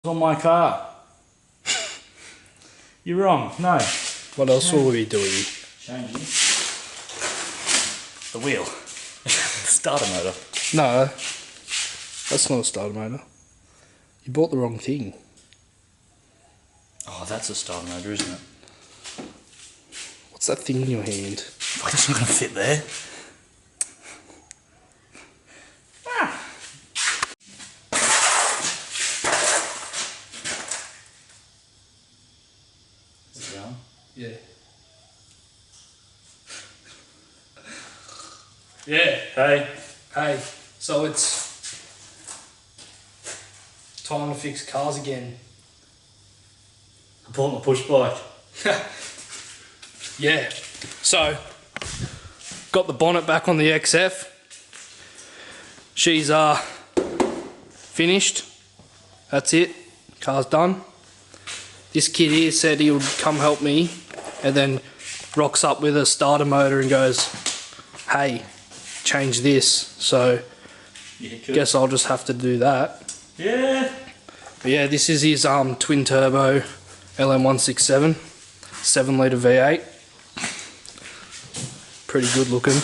On my car. You're wrong. No. What else will we be doing? Changing the wheel. Starter motor. No, that's not a starter motor. You bought the wrong thing. Oh, that's a starter motor, isn't it? What's that thing in your hand? Fuck, that's not going to fit there. Is it on? Yeah. Yeah. Hey. Hey, so it's time to fix cars again. I bought my push bike. Yeah. So, got the bonnet back on the XF. She's finished. That's it. Car's done. This kid here said he would come help me, and then rocks up with a starter motor and goes, "Hey, change this." So, Yeah, guess I'll just have to do that. Yeah. But yeah, this is his twin turbo LM167, 7 litre V8. Pretty good looking.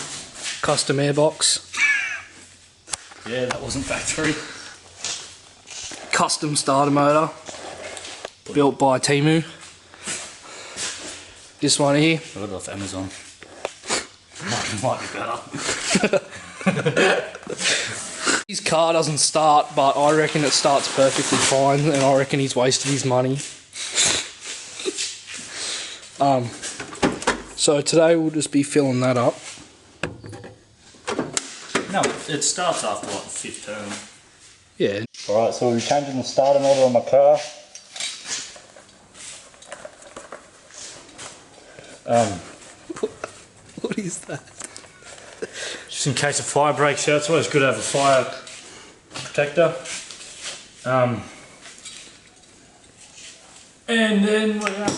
Custom airbox. Yeah, that wasn't factory. Custom starter motor. Built by Temu. This one here. I got it off Amazon. Might be better. His car doesn't start, but I reckon it starts perfectly fine, and I reckon he's wasted his money. So today we'll just be filling that up. No, it starts after like the 5th turn. Yeah. Alright, so we're changing the starter motor on my car. What is that? Just in case a fire breaks out, it's always good to have a fire protector. And then we're going to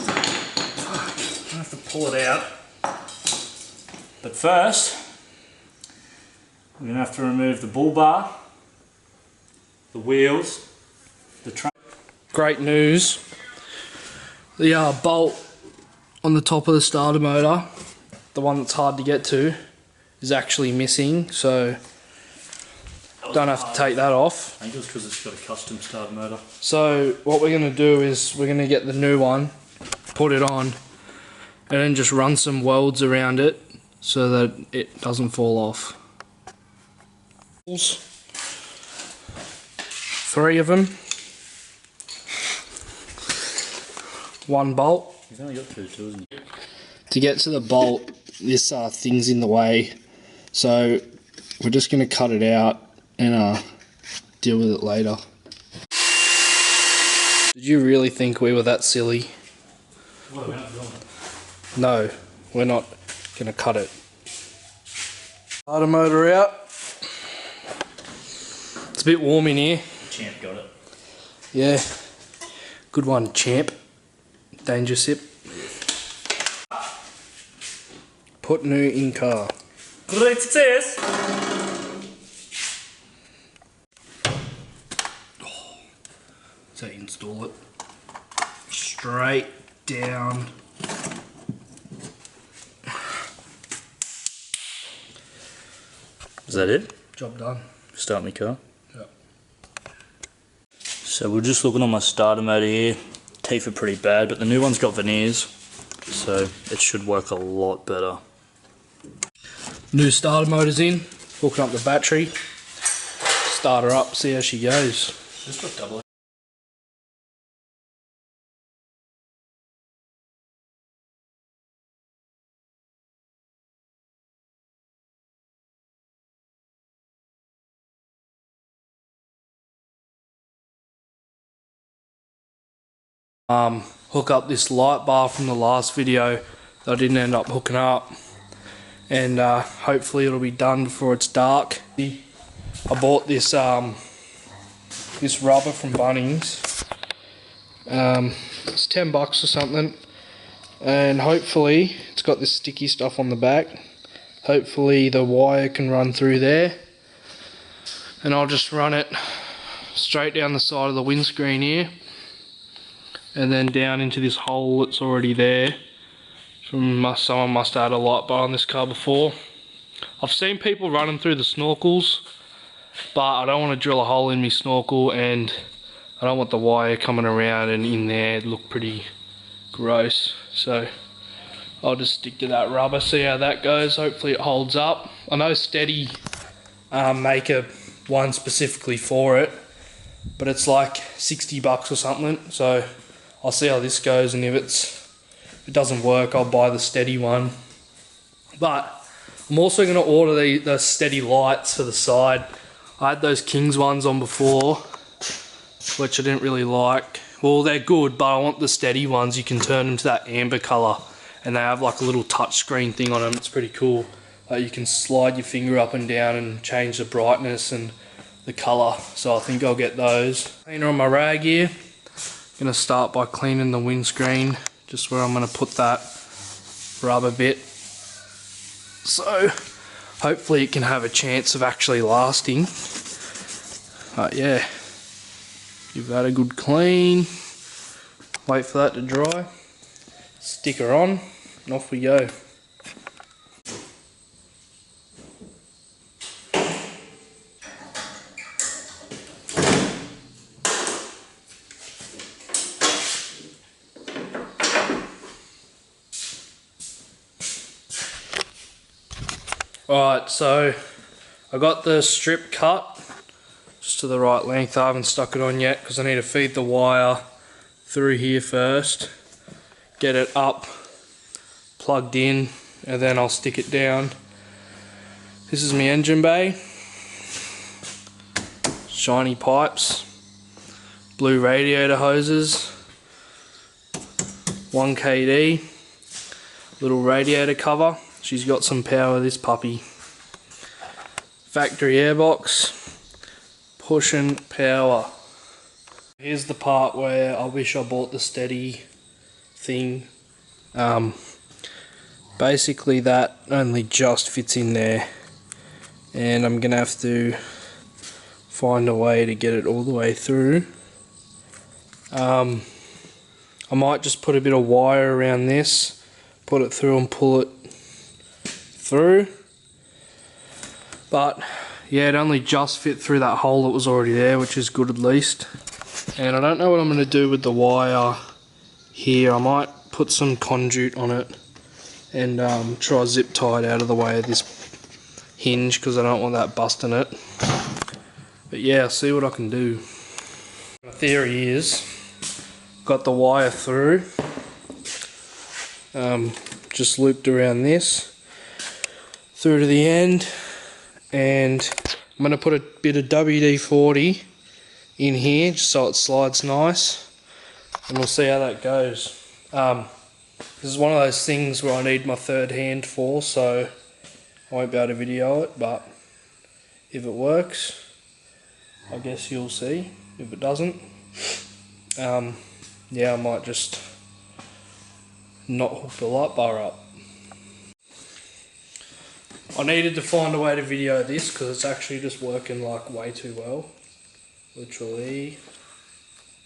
have to pull it out. But first, we're going to have to remove the bull bar, the wheels, the trunk. Great news. The bolt on the top of the starter motor, the one that's hard to get to, is actually missing, so don't have to take that off. I think it was because it's got a custom starter motor. So what we're going to do is we're going to get the new one, put it on, and then just run some welds around it so that it doesn't fall off. 3 of them. 1 bolt. You've only got 2 too, isn't it? To get to the bolt, this thing's in the way, so we're just going to cut it out and deal with it later. Did you really think we were that silly? Well, we're not doing it. No, we're not going to cut it. Starter motor out. It's a bit warm in here. Champ got it. Yeah, good one, champ. Danger sip. Put new in car. Great success! So install it straight down. Is that it? Job done. Start my car. Yep. So we're just looking on my starter motor here. Teeth are pretty bad, but the new one's got veneers, so it should work a lot better. New starter motor's in. Hooking up the battery. Start her up, see how she goes. Just got double. Hook up this light bar from the last video that I didn't end up hooking up, and hopefully it'll be done before it's dark. I bought this this rubber from Bunnings. It's $10 or something, and hopefully it's got this sticky stuff on the back. Hopefully the wire can run through there, and I'll just run it straight down the side of the windscreen here. and then down into this hole that's already there. Someone must have had a light bar on this car before. I've seen people running through the snorkels, but I don't want to drill a hole in my snorkel, and I don't want the wire coming around and in there. It'd look pretty gross. So I'll just stick to that rubber, see how that goes. Hopefully it holds up. I know Steady make one specifically for it, but it's like 60 bucks or something. So I'll see how this goes, and if it doesn't work, I'll buy the Steady one. But I'm also going to order the Steady lights for the side. I had those Kings ones on before, which I didn't really like. Well, they're good, but I want the Steady ones. You can turn them to that amber colour, and they have like a little touch screen thing on them. It's pretty cool. You can slide your finger up and down and change the brightness and the colour. So I think I'll get those. Cleaner on my rag here. Gonna start by cleaning the windscreen, just where I'm gonna put that rubber bit. So hopefully it can have a chance of actually lasting. But yeah, give that a good clean. Wait for that to dry. Stick her on, and off we go. Alright, so I got the strip cut just to the right length. I haven't stuck it on yet because I need to feed the wire through here first, get it up, plugged in, and then I'll stick it down. This is my engine bay, shiny pipes, blue radiator hoses, 1 kd, little radiator cover. She's got some power, this puppy. Factory airbox, pushing power. Here's the part where I wish I bought the Steady thing. Basically that only just fits in there, and I'm gonna have to find a way to get it all the way through. I might just put a bit of wire around this, put it through and pull it through, but yeah, it only just fit through that hole that was already there, which is good at least. And I don't know what I'm going to do with the wire here. I might put some conduit on it and try zip tie it out of the way of this hinge, because I don't want that busting it. But yeah, I'll see what I can do. My theory is, got the wire through, just looped around this through to the end, and I'm going to put a bit of WD-40 in here just so it slides nice, and we'll see how that goes. This is one of those things where I need my third hand for, so I won't be able to video it, but if it works, I guess you'll see. If it doesn't, yeah, I might just not hook the light bar up. I needed to find a way to video this because it's actually just working like way too well. Literally,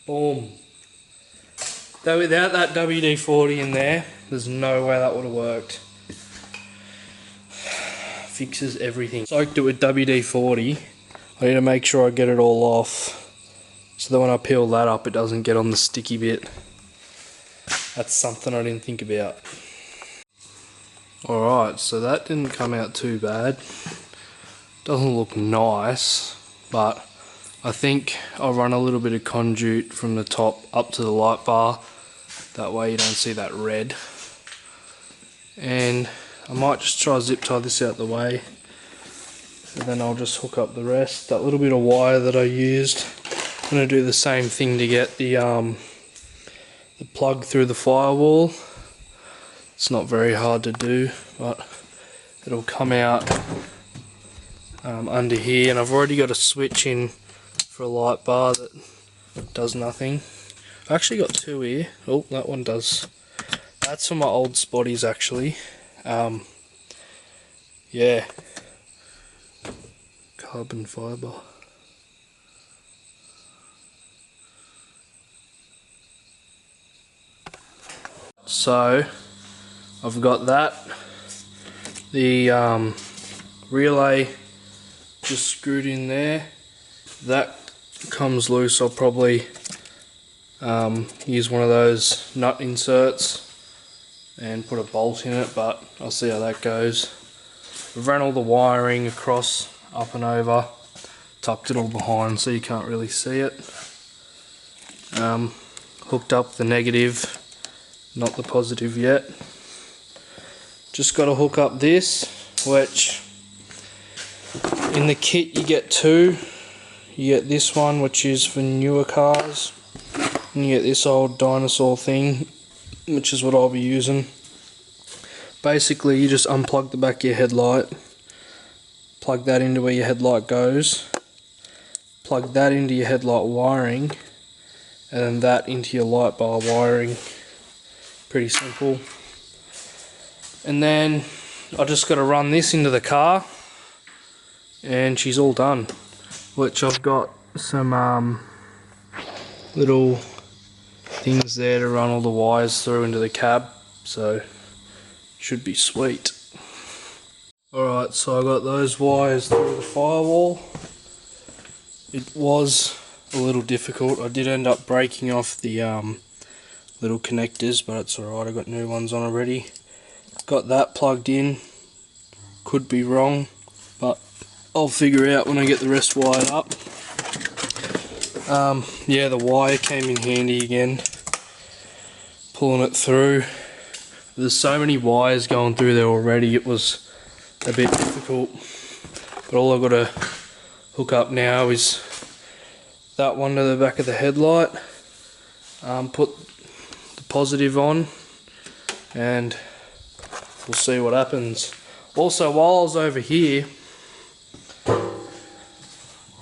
boom. Though without that WD-40 in there, there's no way that would have worked. Fixes everything. Soaked it with WD-40. I need to make sure I get it all off, so that when I peel that up, it doesn't get on the sticky bit. That's something I didn't think about. Alright, so that didn't come out too bad. Doesn't look nice, but I think I'll run a little bit of conduit from the top up to the light bar. That way you don't see that red. And I might just try to zip tie this out the way, and then I'll just hook up the rest. That little bit of wire that I used, I'm going to do the same thing to get the plug through the firewall. It's not very hard to do, but it'll come out under here, and I've already got a switch in for a light bar that does nothing. I've actually got two here. Oh, that one does. That's for my old spotties actually. Yeah, carbon fibre. So I've got that. The relay just screwed in there. That comes loose. I'll probably use one of those nut inserts and put a bolt in it, but I'll see how that goes. We've ran all the wiring across, up and over, tucked it all behind so you can't really see it. Hooked up the negative, not the positive yet. Just got to hook up this, which in the kit you get two. You get this one, which is for newer cars, and you get this old dinosaur thing, which is what I'll be using. Basically you just unplug the back of your headlight, plug that into where your headlight goes, plug that into your headlight wiring, and then that into your light bar wiring. Pretty simple. And then I just got to run this into the car and she's all done, which I've got some little things there to run all the wires through into the cab, so should be sweet. Alright, so I got those wires through the firewall. It was a little difficult. I did end up breaking off the little connectors, but it's alright, I got new ones on already. Got that plugged in. Could be wrong, but I'll figure out when I get the rest wired up. Yeah, the wire came in handy again, pulling it through. There's so many wires going through there already, it was a bit difficult, but all I've got to hook up now is that one to the back of the headlight, put the positive on, and we'll see what happens. Also, while I was over here,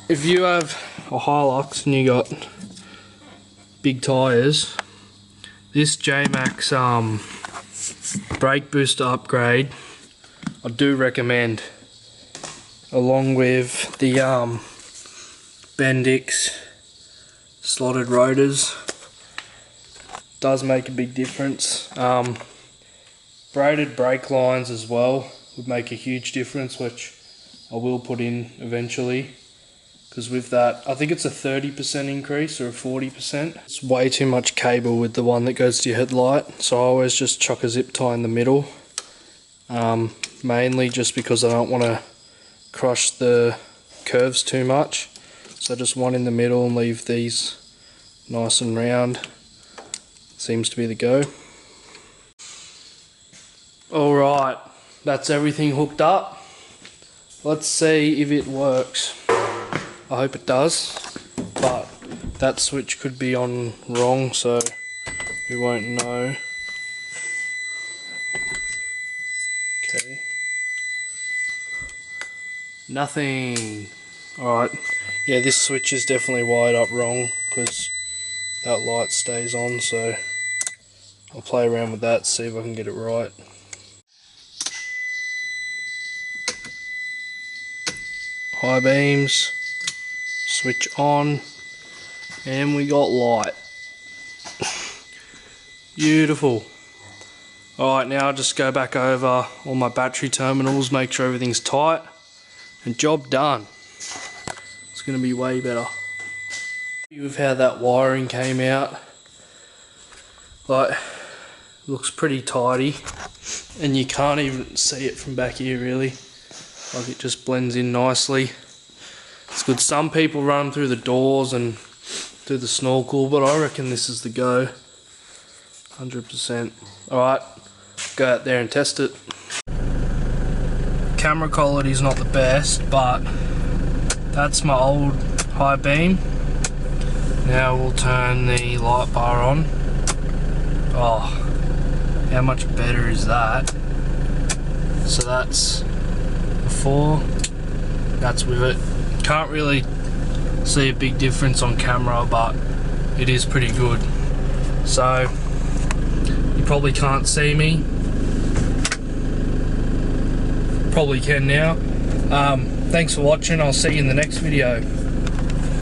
if you have a Hilux and you got big tyres, this J-Max brake booster upgrade I do recommend, along with the Bendix slotted rotors. Does make a big difference. Braided brake lines as well would make a huge difference, which I will put in eventually, because with that I think it's a 30% increase or a 40%. It's way too much cable with the one that goes to your headlight, so I always just chuck a zip tie in the middle, mainly just because I don't want to crush the curves too much. So just one in the middle and leave these nice and round. Seems to be the go. Alright, that's everything hooked up. Let's see if it works. I hope it does, but that switch could be on wrong, so we won't know. Okay. Nothing. Alright, yeah, this switch is definitely wired up wrong because that light stays on, so I'll play around with that, see if I can get it right. High beams, switch on, and we got light. Beautiful. Alright, now I'll just go back over all my battery terminals, make sure everything's tight, and job done. It's going to be way better. With how that wiring came out, like, looks pretty tidy, and you can't even see it from back here really. Like, it just blends in nicely. It's good. Some people run them through the doors and through the snorkel, but I reckon this is the go. 100%. Alright, go out there and test it. Camera quality is not the best, but that's my old high beam. Now we'll turn the light bar on. Oh, how much better is that? So that's before, that's with it. Can't really see a big difference on camera, but it is pretty good. So you probably can't see me, probably can now. Thanks for watching, I'll see you in the next video.